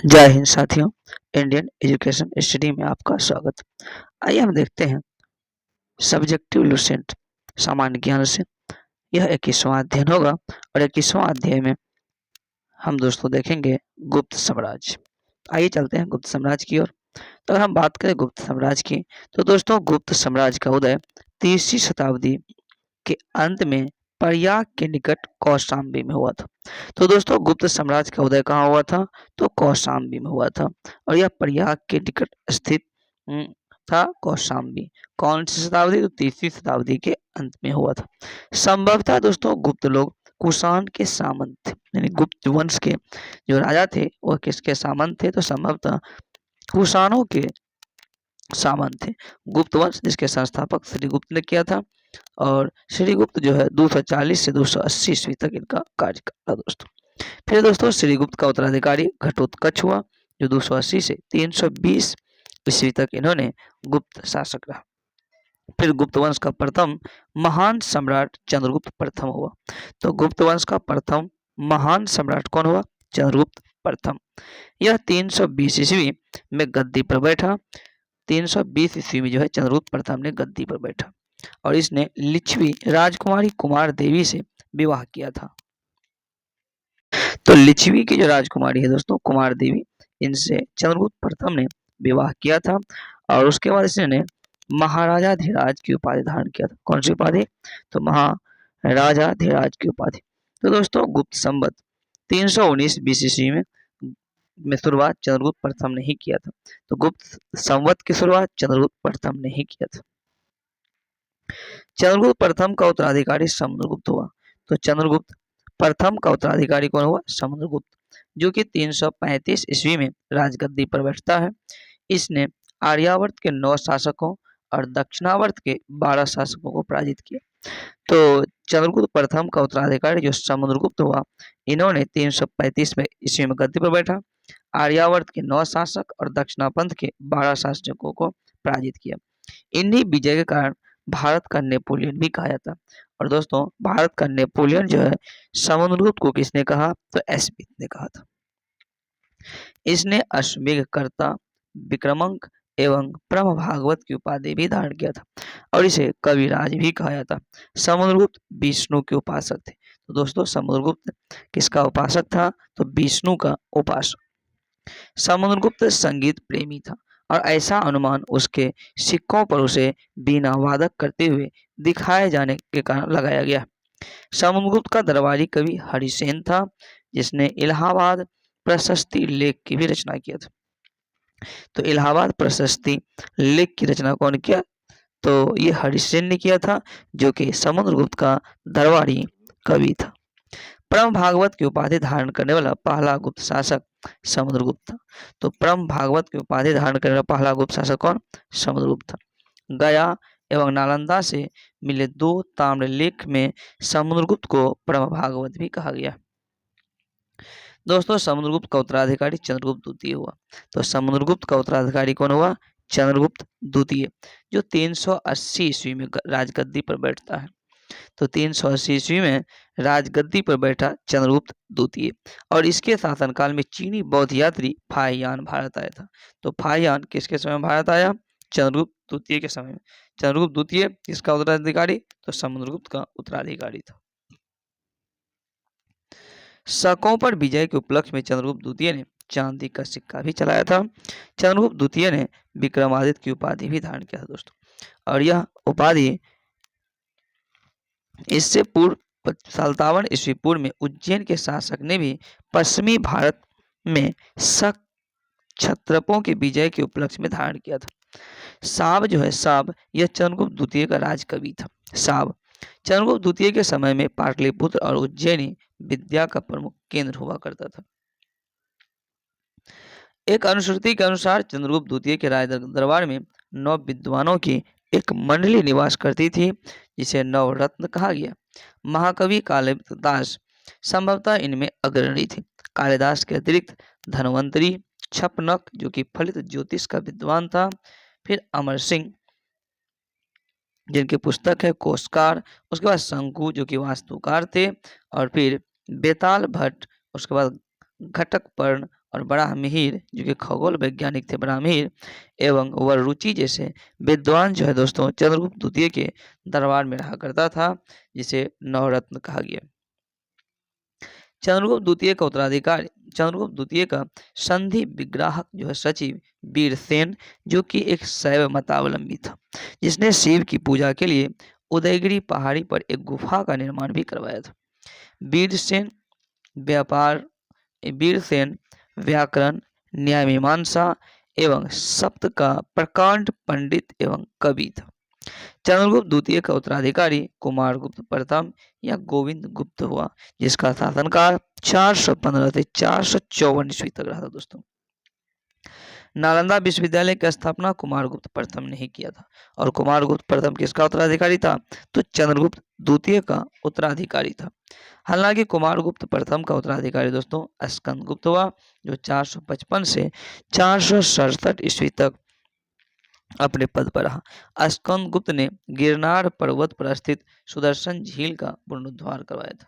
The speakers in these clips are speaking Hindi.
जय हिंद साथियों। इंडियन एजुकेशन स्टडी में आपका स्वागत। आइए हम देखते हैं सब्जेक्टिव लुसेंट सामान्य ज्ञान से। यह 21वां अध्ययन होगा और 21वां अध्याय में हम दोस्तों देखेंगे गुप्त साम्राज्य। आइए चलते हैं गुप्त साम्राज्य की ओर। तो अगर हम बात करें गुप्त साम्राज्य की, तो दोस्तों गुप्त साम्राज्य का उदय 30वीं शताब्दी के अंत में प्रयाग के निकट कौशाम्बी में हुआ था। तो दोस्तों गुप्त साम्राज्य का उदय कहाँ हुआ था? तो कौशाम्बी में हुआ था और यह प्रयाग के निकट स्थित था कौशाम्बी। कौन सी शताब्दी? तो 30वीं शताब्दी के अंत में हुआ था। संभवतः दोस्तों गुप्त लोग कुषाण के सामंत थे, यानी गुप्त वंश के जो राजा थे वह किसके सामंत थे? तो संभवतः कुषाणों के सामंत थे। गुप्त वंश जिसके संस्थापक श्रीगुप्त ने किया था और श्रीगुप्त जो है 240 से 280 ईस्वी तक इनका कार्यकाल था दोस्तों। फिर दोस्तों श्रीगुप्त का उत्तराधिकारी घटोत्कच हुआ जो 280 से 320 ईस्वी तक इन्होंने गुप्त शासक रहा। फिर गुप्त वंश का प्रथम महान सम्राट चंद्रगुप्त प्रथम हुआ। तो गुप्त वंश का प्रथम महान सम्राट कौन हुआ? चंद्रगुप्त प्रथम। यह 320 ईस्वी में गद्दी पर बैठा। 320 ईस्वी में जो है चंद्रगुप्त प्रथम ने गद्दी पर बैठा और इसने लिच्छवी राजकुमारी कुमार देवी से विवाह किया था। तो लिच्छवी की जो राजकुमारी है दोस्तों कुमार देवी, इनसे चंद्रगुप्त प्रथम ने विवाह किया था और उसके बाद इसने महाराजाधिराज की उपाधि धारण किया था। कौन सी उपाधि? तो महाराजाधिराज की उपाधि। तो दोस्तों गुप्त संवत 319 बीसी ईस्वी में शुरुआत चंद्रगुप्त प्रथम ने ही किया था। तो गुप्त संवत की शुरुआत चंद्रगुप्त प्रथम ने ही किया था। चंद्रगुप्त प्रथम का उत्तराधिकारी समुद्रगुप्त हुआ। तो चंद्रगुप्त प्रथम का उत्तराधिकारी कौन हुआ? समुद्रगुप्त, जो कि 335 ईस्वी में राजगद्दी पर बैठता है। इसने आर्यावर्त के 9 शासकों और दक्षिणावर्त के 12 शासकों को पराजित किया। तो चंद्रगुप्त प्रथम का उत्तराधिकारी जो समुद्रगुप्त हुआ, इन्होंने 335 में ईस्वी में गद्दी पर बैठा, आर्यावर्त के 9 शासक और दक्षिणापंथ के 12 शासकों को पराजित किया। इन्हीं विजय के कारण भारत का नेपोलियन भी कहा जाता। और दोस्तों भारत का नेपोलियन जो है समुद्रगुप्त को किसने कहा? तो एसपी ने कहा था। इसने अश्वमेधकर्ता, विक्रमांक एवं ब्रह्म भागवत की उपाधि भी धारण किया था और इसे कविराज भी कहा जाता। समुद्रगुप्त विष्णु के उपासक थे। तो दोस्तों समुद्रगुप्त किसका उपासक था? तो विष्णु का उपासक। समुद्रगुप्त संगीत प्रेमी था और ऐसा अनुमान उसके सिक्कों पर उसे बीना वादक करते हुए दिखाए जाने के कारण लगाया गया। समुद्रगुप्त का दरबारी कवि हरिसेन था, जिसने इलाहाबाद प्रशस्ति लेख की भी रचना किया था। तो इलाहाबाद प्रशस्ति लेख की रचना कौन किया? तो ये हरिसेन ने किया था, जो कि समुद्रगुप्त का दरबारी कवि था। परम भागवत की उपाधि धारण करने वाला पहला गुप्त शासक समुद्रगुप्त था। तो परम भागवत की उपाधि धारण करने वाला पहला गुप्त शासक कौन? समुद्रगुप्त था। गया एवं नालंदा से मिले 2 ताम्रलेख में समुद्रगुप्त को परम भागवत भी कहा गया। दोस्तों समुद्रगुप्त का उत्तराधिकारी चंद्रगुप्त द्वितीय हुआ। तो समुद्रगुप्त का उत्तराधिकारी कौन हुआ? चंद्रगुप्त द्वितीय, जो 380 ईस्वी में राजगद्दी पर बैठता है। तो 380 ईस्वी में राजगद्दी पर बैठा चंद्रगुप्त द्वितीय और इसके शासनकाल में चीनी बौद्ध यात्री फाहियान भारत आया था। तो फाहियान किसके समय भारत आया? चंद्रगुप्त द्वितीय के समय में। चंद्रगुप्त द्वितीय किसका उत्तराधिकारी? तो समुद्रगुप्त का उत्तराधिकारी था। शकों पर विजय के उपलक्ष्य में चंद्रगुप्त द्वितीय ने चांदी का सिक्का भी चलाया था। चंद्रगुप्त द्वितीय ने विक्रमादित्य की उपाधि भी धारण किया था दोस्तों और यह उपाधि इससे पूर्व 57 ईस्वी पूर्व में उज्जैन के शासक ने भी पश्चिमी भारत में शक क्षत्रपों के विजय के उपलक्ष्य में धारण किया था। साब जो है साब, यह चंद्रगुप्त द्वितीय का राजकवि था। साब चंद्रगुप्त द्वितीय के समय में पाटलिपुत्र और उज्जैनी विद्या का प्रमुख केंद्र हुआ करता था। एक अनुश्रुति के अनुसार चंद्रगुप्त द्वितीय के राज दरबार में 9 विद्वानों की एक मंडली निवास करती थी, जिसे नवरत्न कहा गया। महाकवि कालिदास संभवतः इनमें अग्रणी थे। कालिदास के अतिरिक्त धन्वंतरी, छपनक जो कि फलित ज्योतिष का विद्वान था, फिर अमर सिंह जिनकी पुस्तक है कोशकार, उसके बाद शंकु जो कि वास्तुकार थे और फिर बेताल भट्ट, उसके बाद घटकपर्ण और ब्राह्मीर जो कि खगोल वैज्ञानिक थे ब्राह्मीर एवं वररुचि जैसे विद्वान जो है दोस्तों चंद्रगुप्त द्वितीय के दरबार में रहा करता था, जिसे नवरत्न कहा गया। चंद्रगुप्त द्वितीय का उत्तराधिकारी चंद्रगुप्त द्वितीय का संधि विग्राहक जो है सचिव वीरसेन, जो कि एक शैव मतावलंबी था, जिसने शिव की पूजा के लिए उदयगिरी पहाड़ी पर एक गुफा का निर्माण भी करवाया था। वीरसेन व्यापार वीरसेन व्याकरण, न्याय मीमांसा एवं सप्त का प्रकांड पंडित एवं कवि था। चंद्रगुप्त द्वितीय का उत्तराधिकारी कुमारगुप्त प्रथम या गोविंद गुप्त हुआ, जिसका शासनकाल 415 से 454 ईस्वी तक रहा था दोस्तों। नालंदा विश्वविद्यालय की स्थापना कुमारगुप्त प्रथम ने ही किया था। और कुमारगुप्त प्रथम किसका उत्तराधिकारी था? तो चंद्रगुप्त द्वितीय का उत्तराधिकारी था। हालांकि कुमारगुप्त प्रथम का उत्तराधिकारी दोस्तों स्कंदगुप्त हुआ, जो 455 से 467 ईस्वी तक अपने पद पर रहा। स्कंदगुप्त ने गिरनार पर्वत पर स्थित सुदर्शन झील का पुनरुद्धार करवाया था।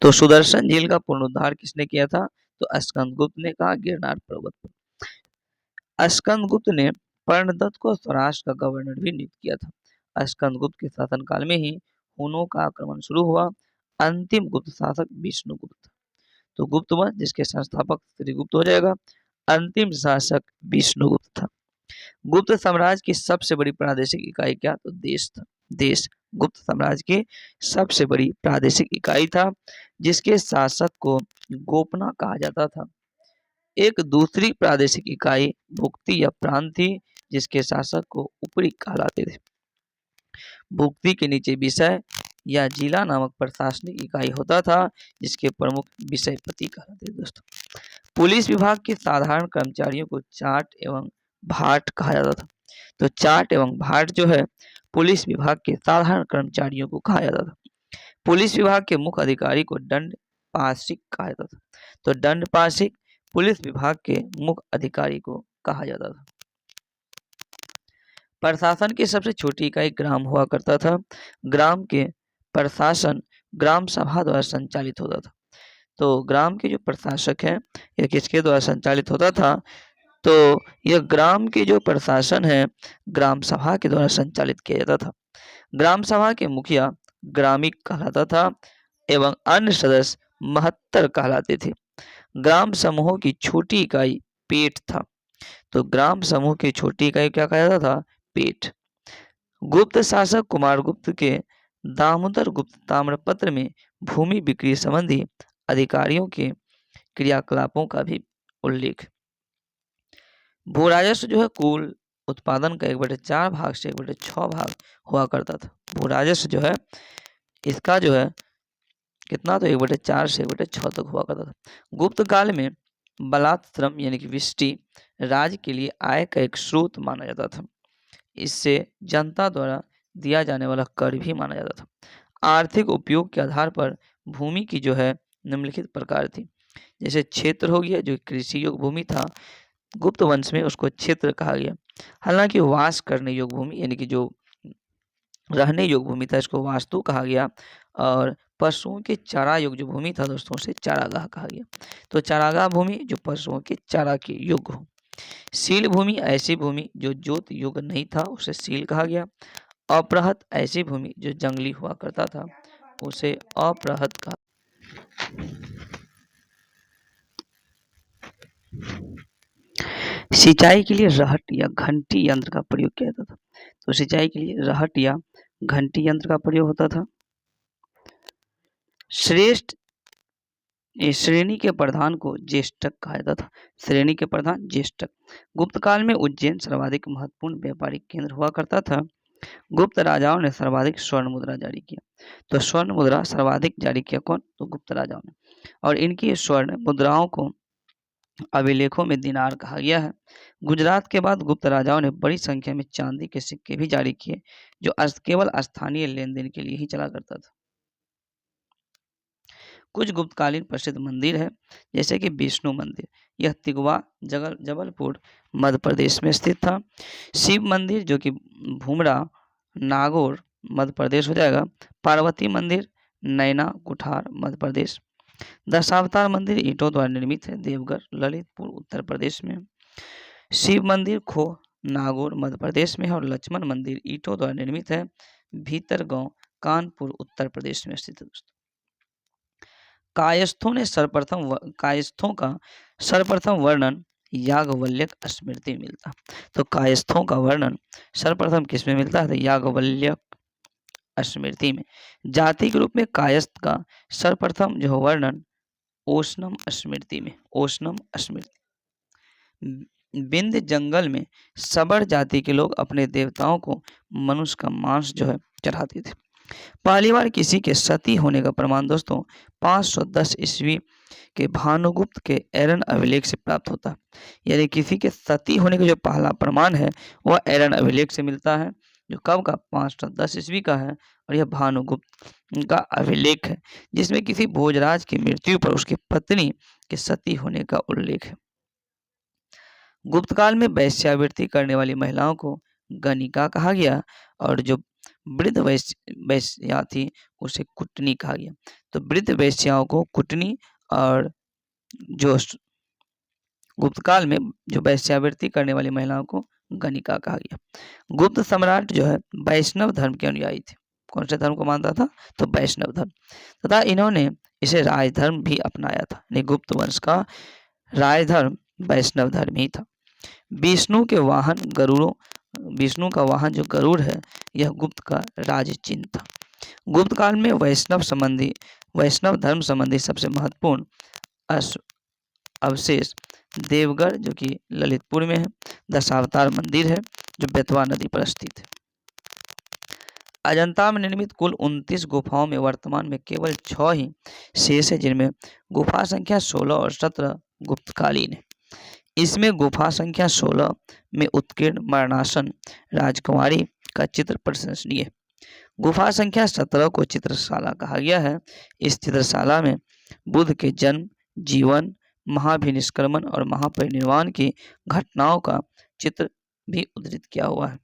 तो सुदर्शन झील का पुनरुद्धार किसने किया था? तो स्कंदगुप्त ने कहा गिरनार पर्वत पर। स्कंदगुप्त ने पर्णदत्त को स्वराष्ट्र का गवर्नर भी नियुक्त किया था। स्कंदगुप्त के शासनकाल में ही हुनों का आक्रमण शुरू हुआ। अंतिम गुप्त शासक विष्णुगुप्त। तो गुप्त वंश जिसके संस्थापक श्रीगुप्त हो जाएगा। अंतिम शासक विष्णुगुप्त था। गुप्त साम्राज्य की सबसे बड़ी प्रादेशिक इकाई क्या? तो देश था। देश गुप्त साम्राज्य की सबसे बड़ी प्रादेशिक इकाई था, जिसके शासक को गोपना कहा जाता था। एक दूसरी प्रादेशिक इकाई भुक्ति या प्रांत थी, जिसके शासक को उपरी कहलाते थे। भुक्ति के नीचे विषय या जिला नामक प्रशासनिक इकाई होता था, जिसके प्रमुख विषयपति कहलाते थे दोस्तों। पुलिस विभाग के साधारण कर्मचारियों को चाट एवं भाट कहा जाता था। तो चाट एवं भाट जो है पुलिस विभाग के साधारण कर्मचारियों को कहा जाता था। पुलिस विभाग के मुख्य अधिकारी को दंड पाशिक कहा जाता था। तो दंड पाशिक पुलिस विभाग के मुख्य अधिकारी को कहा जाता था। प्रशासन की सबसे छोटी इकाई ग्राम हुआ करता था। ग्राम के प्रशासन ग्राम सभा द्वारा संचालित होता था। तो ग्राम के जो प्रशासक हैं यह किसके द्वारा संचालित होता था? तो यह ग्राम के जो प्रशासन है ग्राम सभा के द्वारा संचालित किया जाता था। ग्राम सभा के मुखिया ग्रामिक कहलाता था एवं अन्य सदस्य महत्तर कहलाते थे। ग्राम समूहों की छोटी इकाई पेट था। तो ग्राम समूह की छोटी इकाई क्या कहा जाता था? पेट। गुप्त शासक कुमारगुप्त के दामोदर गुप्त ताम्रपत्र में भूमि बिक्री संबंधी अधिकारियों के क्रियाकलापों का भी उल्लेख। भू राजस्व जो है कुल उत्पादन का 1/4 भाग से 1/6 भाग हुआ करता था। भू राजस्व जो है इसका जो है कितना? तो 1/4 से 1/6 तक हुआ करता था। गुप्त काल में बलात् श्रम यानी कि विष्टि राज्य के लिए आय का एक स्रोत माना जाता था। इससे जनता द्वारा दिया जाने वाला कर भी माना जाता था। आर्थिक उपयोग के आधार पर भूमि की जो है निम्नलिखित प्रकार थी। जैसे क्षेत्र हो गया, जो कृषि योग्य भूमि था, गुप्त वंश में उसको क्षेत्र कहा गया। हालांकि वास करने योग्य भूमि यानी कि जो रहने योग्य भूमि था इसको वास्तु कहा गया। और पशुओं के चारा योग्य जो भूमि था दोस्तों उसे चारागाह कहा गया। तो चारागाह भूमि जो पशुओं के चारा के योग्य हो। सील भूमि ऐसी भूमि जो जोत योग्य नहीं था उसे सील कहा गया। अपृहत ऐसी भूमि जो जंगली हुआ करता था उसे अपृहत कहा। सिंचाई के लिए रहट या घंटी यंत्र का प्रयोग किया जाता था। तो सिंचाई के लिए रहट या घंटी यंत्र का प्रयोग होता था। श्रेष्ठ श्रेणी के प्रधान को ज्येष्ठक कहा जाता था। श्रेणी के प्रधान ज्येष्ठक। गुप्त काल में उज्जैन सर्वाधिक महत्वपूर्ण व्यापारिक केंद्र हुआ करता था। गुप्त राजाओं ने सर्वाधिक स्वर्ण मुद्रा जारी किया। तो स्वर्ण मुद्रा सर्वाधिक जारी किया कौन? तो गुप्त राजाओं ने। और इनकी स्वर्ण मुद्राओं को अभिलेखों में दिनार कहा गया है। गुजरात के बाद गुप्त राजाओं ने बड़ी संख्या में चांदी के सिक्के भी जारी किए, जो केवल स्थानीय लेन देन के लिए ही चला करता था। कुछ गुप्तकालीन प्रसिद्ध मंदिर है, जैसे कि विष्णु मंदिर, यह तिगवा जबलपुर मध्य प्रदेश में स्थित था। शिव मंदिर जो कि भूमरा नागौर मध्य प्रदेश हो जाएगा। पार्वती मंदिर नैना कुठार मध्य प्रदेश। दशावतार मंदिर ईंटों द्वारा निर्मित है, देवघर ललितपुर उत्तर प्रदेश में। शिव मंदिर खो नागौर मध्य प्रदेश में है और लक्ष्मण मंदिर ईंटों द्वारा निर्मित है, भीतरगांव कानपुर उत्तर प्रदेश में स्थित है दोस्तों। कायस्थों का सर्वप्रथम वर्णन याज्ञवल्क्य स्मृति में मिलता। तो कायस्थों का वर्णन सर्वप्रथम किसमें मिलता है? तो याज्ञवल्क्य स्मृति में। जाति के रूप में कायस्थ का सर्वप्रथम जो वर्णन ओशनम स्मृति में, ओशनम स्मृति। विंध्य जंगल में सबर जाति के लोग अपने देवताओं को मनुष्य का मांस जो है चढ़ाते थे। पहली बार किसी के सती होने का प्रमाण दोस्तों 510 ईस्वी के भानुगुप्त के एरन अभिलेख से प्राप्त होता है। यानी किसी के सती होने का जो पहला प्रमाण है वह एरन अभिलेख से मिलता है, जो कब का 510 ईस्वी का है, और यह भानुगुप्त का अभिलेख है जिसमें किसी भोजराज की मृत्यु पर उसकी पत्नी के सती होने का उल्लेख है। गुप्त काल में वैश्यावृत्ति करने वाली महिलाओं को गणिका कहा गया और जो वृद्ध वैश्या थी उसे कुटनी कहा गया। तो वृद्ध वैश्याओं को कुटनी और जो गुप्त काल में जो वैश्यावृत्ति करने वाली महिलाओं को गणिका कहा गया। गुप्त सम्राट जो है वैष्णव धर्म के अनुयायी थे। कौन से धर्म को मानता था? तो वैष्णव धर्म, तथा इन्होंने इसे राजधर्म भी अपनाया था। गुप्त वंश का राजधर्म वैष्णव धर्म ही था। विष्णु के वाहन गरुड़ों, विष्णु का वाहन जो गरुड़ है यह गुप्त का राज चिन्ह था। गुप्त काल में वैष्णव धर्म संबंधी सबसे महत्वपूर्ण अवशेष देवगढ़ जो कि ललितपुर में है, दशावतार मंदिर है जो बेतवा नदी पर स्थित है। अजंता में निर्मित कुल 29 गुफाओं में वर्तमान में केवल 6 ही शेष है, जिनमें गुफा संख्या 16 और 17 गुप्तकालीन है। इसमें गुफा संख्या 16 में उत्कीर्ण मरणासन राजकुमारी का चित्र प्रशंसनीय है। गुफा संख्या 17 को चित्रशाला कहा गया है। इस चित्रशाला में बुद्ध के जन्म, जीवन, महाभिनिष्क्रमण और महापरिनिर्वाण की घटनाओं का चित्र भी उद्धृत किया हुआ है।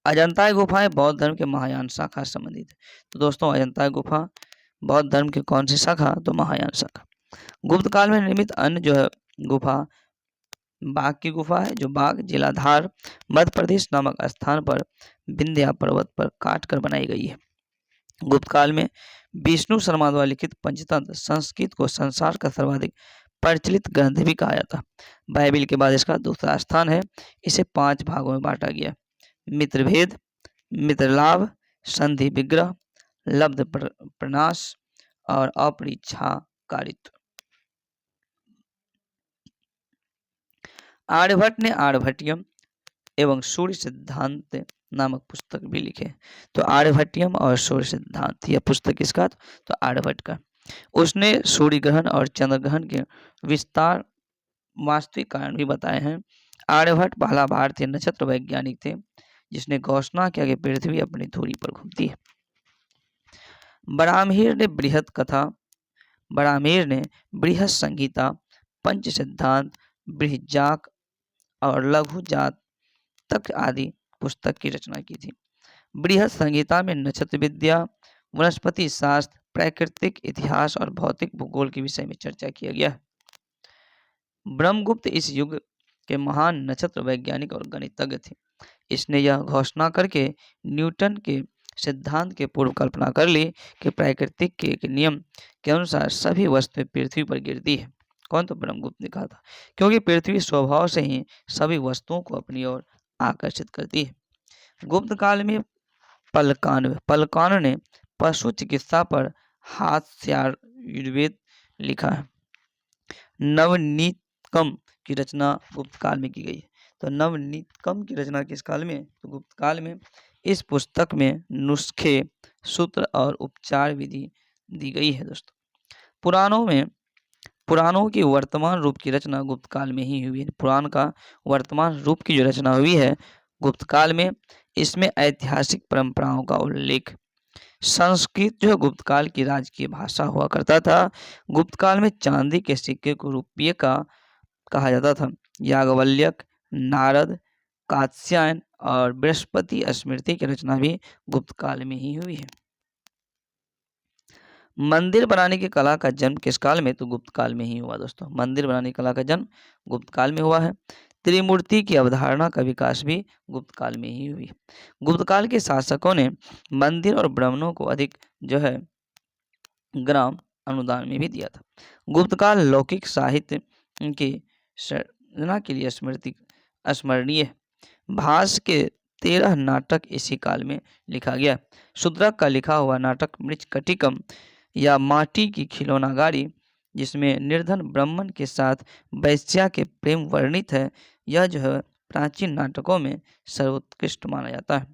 अजंता गुफाएं बौद्ध धर्म के महायान शाखा से संबंधित है। तो दोस्तों अजंता गुफा बौद्ध धर्म की कौन सी शाखा? तो महायान शाखा। गुप्त काल में निर्मित अन्य जो है गुफा बाघ की गुफा है, जो बाघ जिलाधार मध्य प्रदेश नामक स्थान पर विंध्या पर्वत पर काट कर बनाई गई है। गुप्त काल में विष्णु शर्मा द्वारा लिखित पंचतंत्र संस्कृत को संसार का सर्वाधिक प्रचलित ग्रंथ भी कहा जाता है। बाइबिल के बाद इसका दूसरा स्थान है। इसे 5 भागों में बांटा गया: मित्रभेद, मित्रलाभ, संधि विग्रह, लब्ध प्रनाश और अपरिच्छाकारित्व। आर्यभट्ट ने आर्यभट्टियम एवं सूर्य सिद्धांत नामक पुस्तक भी लिखे। तो आर्यभट्टियम और सूर्य सिद्धांत यह पुस्तक किसका? तो आर्यभट्ट का। उसने सूर्य ग्रहण और चंद्र ग्रहण के विस्तार वास्तविक कारण भी बताए हैं। आर्यभट्ट पहला भारतीय नक्षत्र वैज्ञानिक थे जिसने घोषणा किया कि पृथ्वी अपनी धुरी पर घूमती है। बरामीर ने बृहत संहिता, पंच सिद्धांत, बृहज्जाक और लघु जातक आदि पुस्तक की रचना की थी। बृहत संहिता में नक्षत्र विद्या, वनस्पति शास्त्र, प्राकृतिक इतिहास और भौतिक भूगोल के विषय में चर्चा किया गया है। ब्रह्मगुप्त इस युग के महान नक्षत्र वैज्ञानिक और गणितज्ञ थे। इसने यह घोषणा करके न्यूटन के सिद्धांत के पूर्व कल्पना कर ली कि प्राकृतिक के एक नियम के अनुसार सभी वस्तुएं पृथ्वी पर गिरती है। कौन? तो ब्रह्मगुप्त ने कहा था, क्योंकि पृथ्वी स्वभाव से ही सभी वस्तुओं को अपनी ओर आकर्षित करती है। गुप्त काल में पलकान ने पशु चिकित्सा पर हास्यायुर्वेद लिखा है। नवनीतकम की रचना गुप्त काल में की गई है। तो नवनीतकम की रचना किस काल में? तो गुप्त काल में। इस पुस्तक में नुस्खे, सूत्र और उपचार विधि दी गई है दोस्तों। पुराणों की वर्तमान रूप की रचना गुप्त काल में ही हुई है। पुराण का वर्तमान रूप की जो रचना हुई है गुप्त काल में, इसमें ऐतिहासिक परंपराओं का उल्लेख। संस्कृत जो गुप्त काल की राजकीय भाषा हुआ करता था। गुप्त काल में चांदी के सिक्के को रुपये का कहा जाता था। याज्ञवल्क्य, नारद, कात्यायन और बृहस्पति स्मृति की रचना भी गुप्त काल में ही हुई है। मंदिर बनाने की कला का जन्म किस काल में? तो गुप्त काल में ही हुआ दोस्तों। मंदिर बनाने की कला का जन्म गुप्त काल में हुआ है। त्रिमूर्ति की अवधारणा का विकास भी गुप्त काल में ही हुई। गुप्त काल के शासकों ने मंदिर और ब्राह्मणों को अधिक जो है ग्राम अनुदान में भी दिया था। गुप्त काल लौकिक साहित्य की सृजना के लिए स्मरणीय है। भास के 13 नाटक इसी काल में लिखा गया। शूद्रक का लिखा हुआ नाटक मृच्छकटिकम या माटी की खिलौना गाड़ी, जिसमें निर्धन ब्राह्मण के साथ वैश्या के प्रेम वर्णित है, यह जो है प्राचीन नाटकों में सर्वोत्कृष्ट माना जाता है।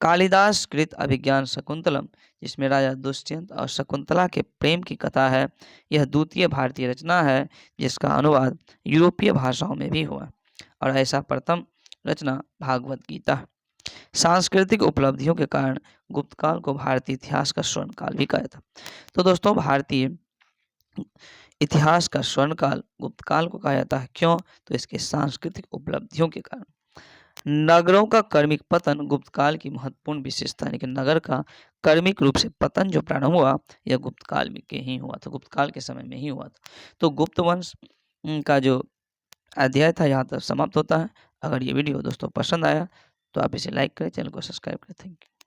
कालिदास कृत अभिज्ञान शकुंतलम, जिसमें राजा दुष्यंत और शकुंतला के प्रेम की कथा है, यह द्वितीय भारतीय रचना है जिसका अनुवाद यूरोपीय भाषाओं में भी हुआ और ऐसा प्रथम रचना भागवत गीता है। सांस्कृतिक उपलब्धियों के कारण गुप्त काल को भारतीय इतिहास का स्वर्ण काल भी कहा था। तो दोस्तों भारतीय इतिहास का स्वर्ण काल गुप्त काल को कहा जाता है। क्यों? तो इसके सांस्कृतिक उपलब्धियों के कारण। नगरों का कर्मिक पतन गुप्त काल की महत्वपूर्ण विशेषता, यानी कि नगर का कर्मिक रूप से पतन जो प्रारंभ हुआ यह गुप्त काल में के ही हुआ था, गुप्त काल के समय में ही हुआ था। तो गुप्त वंश का जो अध्याय था यहाँ तक समाप्त होता है। अगर ये वीडियो दोस्तों पसंद आया तो आप इसे लाइक करें, चैनल को सब्सक्राइब करें। Thank you.